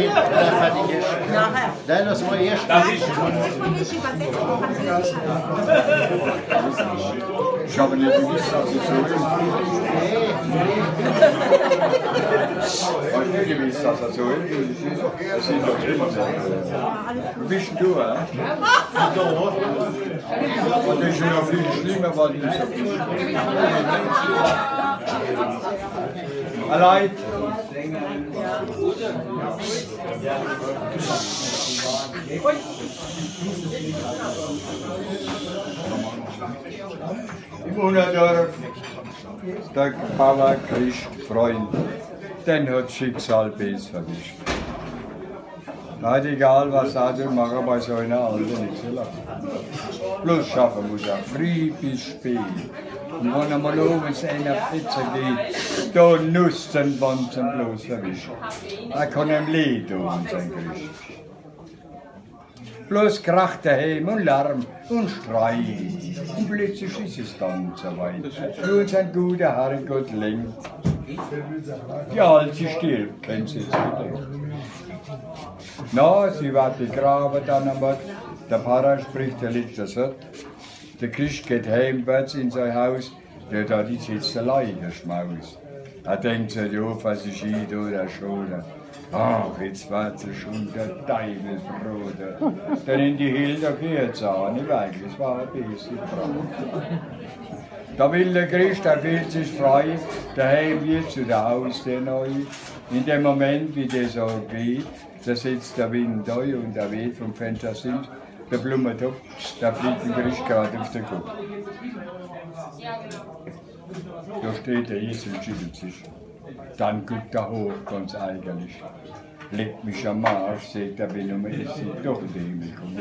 Nein, fertig ist. Nachher. Nein, lass mal erst. Ich habe nicht gewusst, dass es so ist. Ich habe nicht gewusst, dass es so ist. Das sind doch drin. Ein bisschen du, oder? Und das ist noch viel schlimmer, weil ich so bin. Allein. Im Unterdorf, der Bauer kriegt Freund, den hat das Schicksal besser erwischt. Nicht egal, was er machen bei so einer Alten nicht so lang. Bloß schaffen muss er, früh bis spät. Und wenn er mal oben einer Pizza geht, da nutzt den Bonzen bloß erwischen. Er kann ihm Leh tun, sein Gericht. Bloß kracht daheim und Lärm und Streit. Und plötzlich ist es dann so weit. Nur sein guter Herrgott lenkt. Die Alte stirbt, kennen Sie es wieder. Na, sie wird begraben dann einmal. Der Pfarrer spricht der letzte Satz. Der Christ geht heimwärts in sein Haus. Ja, da ist jetzt allein der Schmaus. Er denkt sich, ja, was ist hier oder schon. Ach, jetzt wird sie schon der Teufelsbruder. Dann in die Hilde geht es auch nicht weg, das war ein bisschen Frau. Da will der Christ, er fühlt sich frei, daheim wird zu der Haus der Neu. In dem Moment, wie das so geht, da sitzt der Wind da und der weht vom Fenster sind, der Blumentopf, da fliegt der Christ gerade auf den Kopf. Da steht der Jesus und schüttelt sich. Dann guckt er hoch, ganz eigentlich. Legt mich am Arsch, sagt er, wenn er ist, doch in den Himmel kommt.